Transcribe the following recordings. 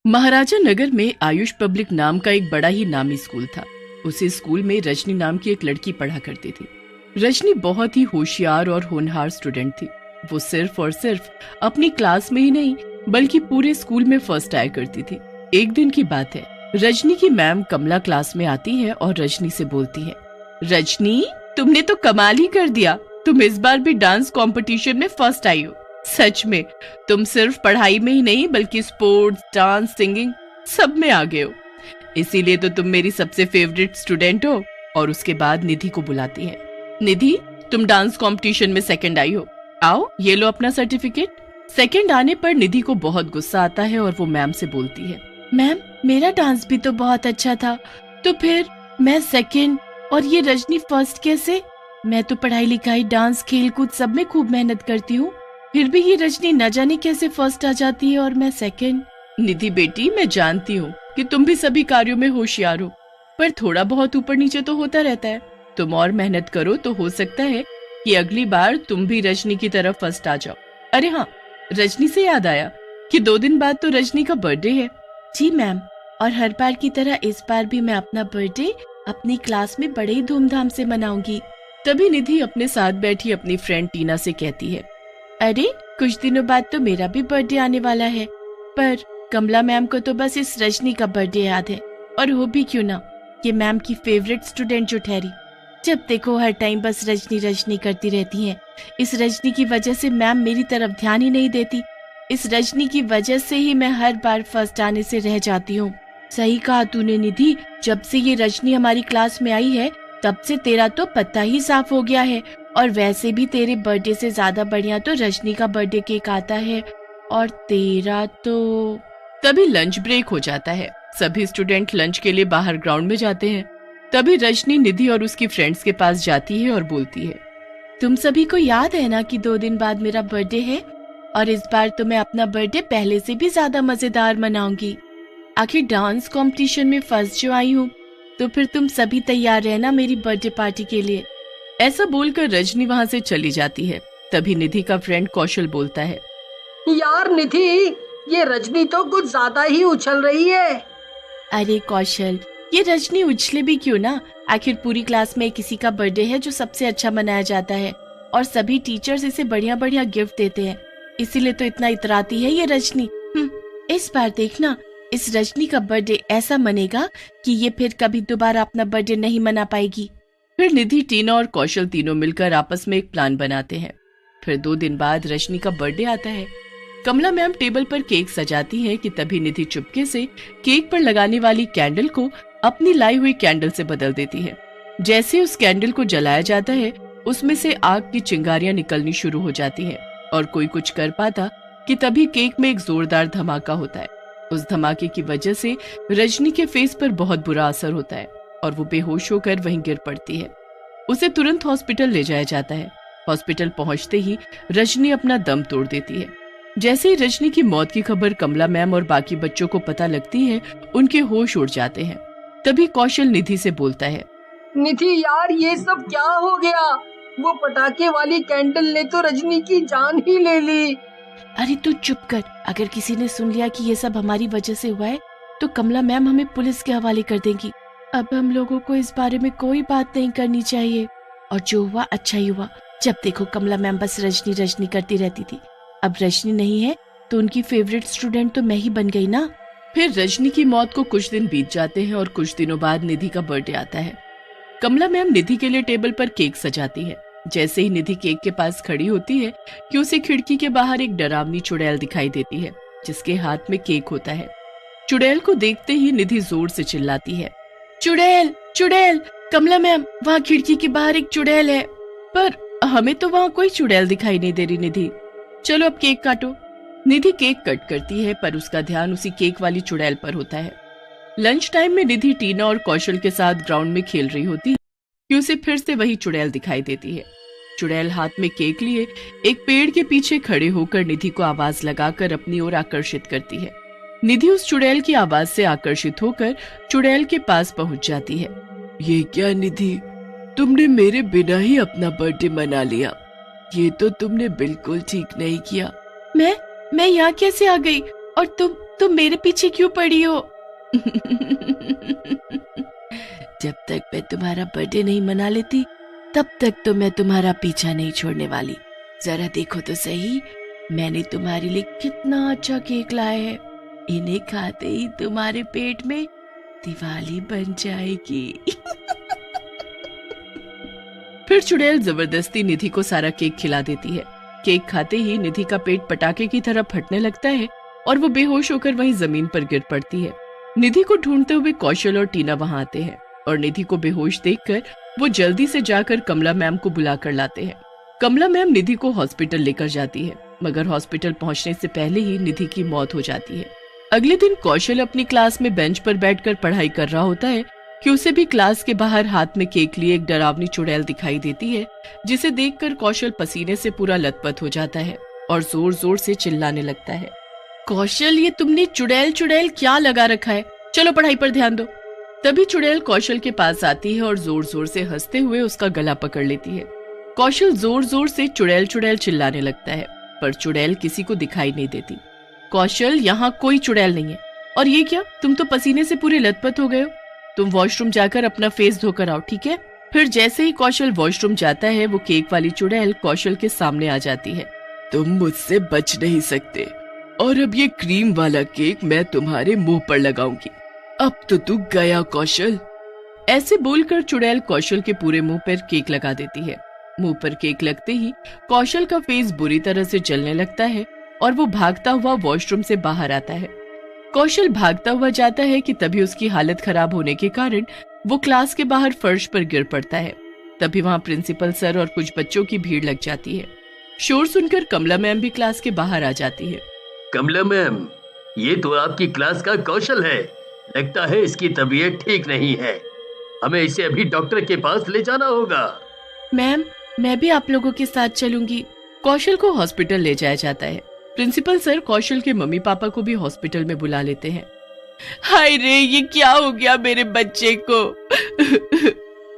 महाराजा नगर में आयुष पब्लिक नाम का एक बड़ा ही नामी स्कूल था। उसी स्कूल में रजनी नाम की एक लड़की पढ़ा करती थी। रजनी बहुत ही होशियार और होनहार स्टूडेंट थी। वो सिर्फ और सिर्फ अपनी क्लास में ही नहीं बल्कि पूरे स्कूल में फर्स्ट आया करती थी। एक दिन की बात है, रजनी की मैम कमला क्लास में आती है और रजनी से बोलती है, रजनी तुमने तो कमाल ही कर दिया, तुम इस बार भी डांस कंपटीशन में फर्स्ट आई हो। सच में तुम सिर्फ पढ़ाई में ही नहीं बल्कि स्पोर्ट्स, डांस, सिंगिंग सब में आगे हो। इसीलिए तो तुम मेरी सबसे फेवरेट स्टूडेंट हो। और उसके बाद निधि को बुलाती है, निधि तुम डांस कंपटीशन में सेकंड आई हो, आओ ये लो अपना सर्टिफिकेट। सेकंड आने पर निधि को बहुत गुस्सा आता है और वो मैम से बोलती है, मैम मेरा डांस भी तो बहुत अच्छा था, तो फिर मैं सेकंड और ये रजनी फर्स्ट कैसे? मैं तो पढ़ाई लिखाई, डांस, खेल कूद सब में खूब मेहनत करती हूँ, फिर भी ये रजनी न जाने कैसे फर्स्ट आ जाती है और मैं सेकंड। निधि बेटी मैं जानती हूँ कि तुम भी सभी कार्यों में होशियार हो, पर थोड़ा बहुत ऊपर नीचे तो होता रहता है। तुम और मेहनत करो तो हो सकता है कि अगली बार तुम भी रजनी की तरफ फर्स्ट आ जाओ। अरे हाँ, रजनी से याद आया कि 2 दिन बाद तो रजनी का बर्थडे है। जी मैम, और हर बार की तरह इस बार भी मैं अपना बर्थडे अपनी क्लास में बड़े ही धूमधाम से मनाऊंगी। तभी निधि अपने साथ बैठी अपनी फ्रेंड टीना से कहती है, अरे कुछ दिनों बाद तो मेरा भी बर्थडे आने वाला है, पर कमला मैम को तो बस इस रजनी का बर्थडे याद है, और हो भी क्यों ना, ये मैम की फेवरेट स्टूडेंट जो ठहरी। जब देखो हर टाइम बस रजनी रजनी करती रहती हैं। इस रजनी की वजह से मैम मेरी तरफ ध्यान ही नहीं देती। इस रजनी की वजह से ही मैं हर बार फर्स्ट आने से रह जाती हूँ। सही कहा तूने निधि, जब से ये रजनी हमारी क्लास में आई है तब से तेरा तो पता ही साफ हो गया है। और वैसे भी तेरे बर्थडे से ज्यादा बढ़िया तो रजनी का बर्थडे केक आता है, और तेरा तो। तभी लंच ब्रेक हो जाता है। सभी स्टूडेंट लंच के लिए बाहर ग्राउंड में जाते हैं। तभी रजनी निधि और उसकी फ्रेंड्स के पास जाती है और बोलती है, तुम सभी को याद है ना कि 2 दिन बाद मेरा बर्थडे है, और इस बार तो मैं अपना बर्थडे पहले से भी ज्यादा मजेदार मनाऊंगी। आखिर डांस कंपटीशन में फर्स्ट जो आई हूँ, तो फिर तुम सभी तैयार रहना मेरी बर्थडे पार्टी के लिए। ऐसा बोलकर रजनी वहाँ से चली जाती है। तभी निधि का फ्रेंड कौशल बोलता है, यार निधि, ये रजनी तो कुछ ज्यादा ही उछल रही है। अरे कौशल, ये रजनी उछले भी क्यों ना, आखिर पूरी क्लास में किसी का बर्थडे है जो सबसे अच्छा मनाया जाता है, और सभी टीचर्स इसे बढ़िया बढ़िया गिफ्ट देते हैं, इसीलिए तो इतना इतराती है ये रजनी। इस बार देखना, इस रजनी का बर्थडे ऐसा मनेगा कि ये फिर कभी दोबारा अपना बर्थडे नहीं मना पाएगी। फिर निधि, टीना और कौशल तीनों मिलकर आपस में एक प्लान बनाते हैं। फिर 2 दिन बाद रजनी का बर्थडे आता है। कमला मैम टेबल पर केक सजाती है कि तभी निधि चुपके से केक पर लगाने वाली कैंडल को अपनी लाई हुई कैंडल से बदल देती है। जैसे उस कैंडल को जलाया जाता है, उसमें से आग की चिंगारियां निकलनी शुरू हो जाती है, और कोई कुछ कर पाता कि तभी केक में एक जोरदार धमाका होता है। उस धमाके की वजह से रजनी के फेस पर बहुत बुरा असर होता है और वो बेहोश होकर वहीं गिर पड़ती है। उसे तुरंत हॉस्पिटल ले जाया जाता है। हॉस्पिटल पहुंचते ही रजनी अपना दम तोड़ देती है। जैसे ही रजनी की मौत की खबर कमला मैम और बाकी बच्चों को पता लगती है, उनके होश उड़ जाते हैं। तभी कौशल निधि से बोलता है, निधि यार, ये सब क्या हो गया? वो पटाखे वाली कैंडल ने तो रजनी की जान ही ले ली। अरे तू चुप कर, अगर किसी ने सुन लिया कि ये सब हमारी वजह से हुआ है तो कमला मैम हमें पुलिस के हवाले कर देंगी। अब हम लोगों को इस बारे में कोई बात नहीं करनी चाहिए, और जो हुआ अच्छा ही हुआ। जब देखो कमला मैम बस रजनी रजनी करती रहती थी, अब रजनी नहीं है तो उनकी फेवरेट स्टूडेंट तो मैं ही बन गई ना। फिर रजनी की मौत को कुछ दिन बीत जाते हैं और कुछ दिनों बाद निधि का बर्थडे आता है। कमला मैम निधि के लिए टेबल पर केक सजाती है। जैसे ही निधि केक के पास खड़ी होती है कि उसे खिड़की के बाहर एक डरावनी चुड़ैल दिखाई देती है, जिसके हाथ में केक होता है। चुड़ैल को देखते ही निधि जोर से चिल्लाती है, चुड़ैल चुड़ैल, कमला मैम वहाँ खिड़की के बाहर एक चुड़ैल है। पर हमें तो वहाँ कोई चुड़ैल दिखाई नहीं दे रही निधि, चलो अब केक काटो। निधि केक कट करती है, पर उसका ध्यान उसी केक वाली चुड़ैल पर होता है। लंच टाइम में निधि टीना और कौशल के साथ ग्राउंड में खेल रही होती है कि उसे फिर से वही चुड़ैल दिखाई देती है। चुड़ैल हाथ में केक लिए एक पेड़ के पीछे खड़े होकर निधि को आवाज लगाकर अपनी ओर आकर्षित करती है। निधि उस चुड़ैल की आवाज से आकर्षित होकर चुड़ैल के पास पहुंच जाती है। ये क्या निधि, तुमने मेरे बिना ही अपना बर्थडे मना लिया, ये तो तुमने बिल्कुल ठीक नहीं किया। मैं यहाँ कैसे आ गई? और तुम मेरे पीछे क्यों पड़ी हो? जब तक मैं तुम्हारा बर्थडे नहीं मना लेती तब तक तो मैं तुम्हारा पीछा नहीं छोड़ने वाली। जरा देखो तो सही, मैंने तुम्हारे लिए कितना अच्छा केक लाया है। इन्हें खाते ही तुम्हारे पेट में दिवाली बन जाएगी। फिर चुड़ैल जबरदस्ती निधि को सारा केक खिला देती है। केक खाते ही निधि का पेट पटाखे की तरह फटने लगता है और वो बेहोश होकर वहीं जमीन पर गिर पड़ती है। निधि को ढूंढते हुए कौशल और टीना वहां आते हैं और निधि को बेहोश देखकर वो जल्दी से जाकर कमला मैम को बुला कर लाते हैं। कमला मैम निधि को हॉस्पिटल लेकर जाती है, मगर हॉस्पिटल पहुंचने से पहले ही निधि की मौत हो जाती है। अगले दिन कौशल अपनी क्लास में बेंच पर बैठकर पढ़ाई कर रहा होता है कि उसे भी क्लास के बाहर हाथ में केक लिए एक डरावनी चुड़ैल दिखाई देती है, जिसे देखकर कौशल पसीने से पूरा लथपथ हो जाता है और जोर जोर से चिल्लाने लगता है, कौशल ये तुमने चुड़ैल चुड़ैल क्या लगा रखा है, चलो पढ़ाई पर ध्यान दो। तभी चुड़ैल कौशल के पास आती है और जोर जोर से हंसते हुए उसका गला पकड़ लेती है। कौशल जोर जोर से चुड़ैल चुड़ैल चिल्लाने लगता है, पर चुड़ैल किसी को दिखाई नहीं देती। कौशल, यहाँ कोई चुड़ैल नहीं है। और ये क्या, तुम तो पसीने से पूरे लथपथ हो गए हो, तुम वॉशरूम जाकर अपना फेस धोकर आओ, ठीक है? फिर जैसे ही कौशल वॉशरूम जाता है, वो केक वाली चुड़ैल कौशल के सामने आ जाती है। तुम मुझसे बच नहीं सकते, और अब ये क्रीम वाला केक मैं तुम्हारे मुंह पर लगाऊंगी। अब तो तू गया कौशल। ऐसे बोलकर चुड़ैल कौशल के पूरे मुंह पर केक लगा देती है। मुंह पर केक लगते ही कौशल का फेस बुरी तरह से जलने लगता है और वो भागता हुआ वॉशरूम से बाहर आता है। कौशल भागता हुआ जाता है कि तभी उसकी हालत खराब होने के कारण वो क्लास के बाहर फर्श पर गिर पड़ता है। तभी वहाँ प्रिंसिपल सर और कुछ बच्चों की भीड़ लग जाती है। शोर सुनकर कमला मैम भी क्लास के बाहर आ जाती है। कमला मैम, ये तो आपकी क्लास का कौशल है। लगता है इसकी तबीयत ठीक नहीं है, हमें इसे अभी डॉक्टर के पास ले जाना होगा। मैम, मैं भी आप लोगों के साथ चलूंगी। कौशल को हॉस्पिटल ले जाया जाता है। प्रिंसिपल सर कौशल के मम्मी पापा को भी हॉस्पिटल में बुला लेते हैं। हाय रे, ये क्या हो गया मेरे बच्चे को।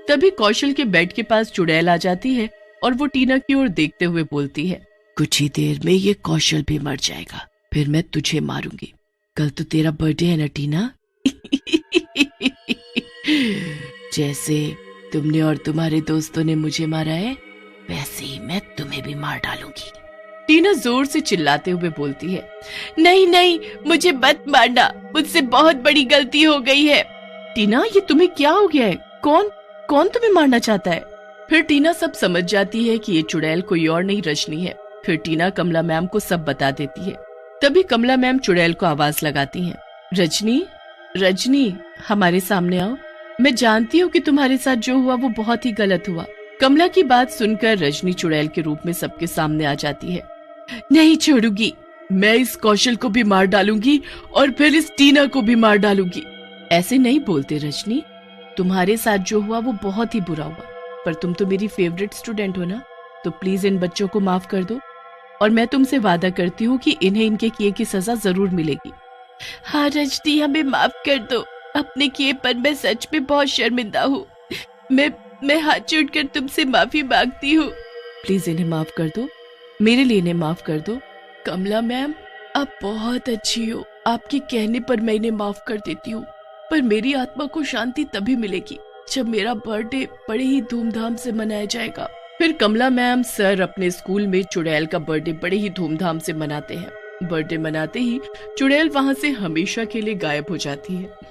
तभी कौशल के बेड के पास चुड़ैल आ जाती है और वो टीना की ओर देखते हुए बोलती है, कुछ ही देर में ये कौशल भी मर जाएगा, फिर मैं तुझे मारूंगी। कल तो तेरा बर्थडे है ना टीना। जैसे तुमने और तुम्हारे दोस्तों ने मुझे मारा है, वैसे ही मैं तुम्हें भी मार डालूंगी। टीना जोर से चिल्लाते हुए बोलती है, नहीं नहीं, मुझे मत मारना, मुझसे बहुत बड़ी गलती हो गई है। टीना, ये तुम्हें क्या हो गया है? कौन तुम्हें मारना चाहता है? फिर टीना सब समझ जाती है कि ये चुड़ैल कोई और नहीं रजनी है। फिर टीना कमला मैम को सब बता देती है। तभी कमला मैम चुड़ैल को आवाज लगाती हैं, रजनी, हमारे सामने आओ। मैं जानती हूँ कि तुम्हारे साथ जो हुआ वो बहुत ही गलत हुआ। कमला की बात सुनकर रजनी चुड़ैल के रूप में सबके सामने आ जाती है। नहीं छोड़ूंगी, मैं इस कौशल को भी मार डालूंगी और फिर इस टीना को भी मार डालूंगी। ऐसे नहीं बोलते रजनी, तुम्हारे साथ जो हुआ वो बहुत ही बुरा हुआ, पर तुम तो मेरी फेवरेट स्टूडेंट हो ना, तो प्लीज इन बच्चों को माफ कर दो और मैं तुमसे वादा करती हूँ कि इन्हें इनके किए की सजा जरूर मिलेगी। हाँ रजनी, हमें माफ कर दो, अपने किए पर मैं सच में बहुत शर्मिंदा हूँ। मैं हाथ जोड़कर तुमसे माफी मांगती हूँ। प्लीज इन्हें माफ कर दो, मेरे लिए इन्हें माफ कर दो। कमला मैम, आप बहुत अच्छी हो, आपके कहने पर मैं इन्हें माफ कर देती हूँ, पर मेरी आत्मा को शांति तभी मिलेगी जब मेरा बर्थडे बड़े ही धूमधाम से मनाया जाएगा। फिर कमला मैम सर अपने स्कूल में चुड़ैल का बर्थडे बड़े ही धूमधाम से मनाते हैं। बर्थडे मनाते ही चुड़ैल वहाँ से हमेशा के लिए गायब हो जाती है।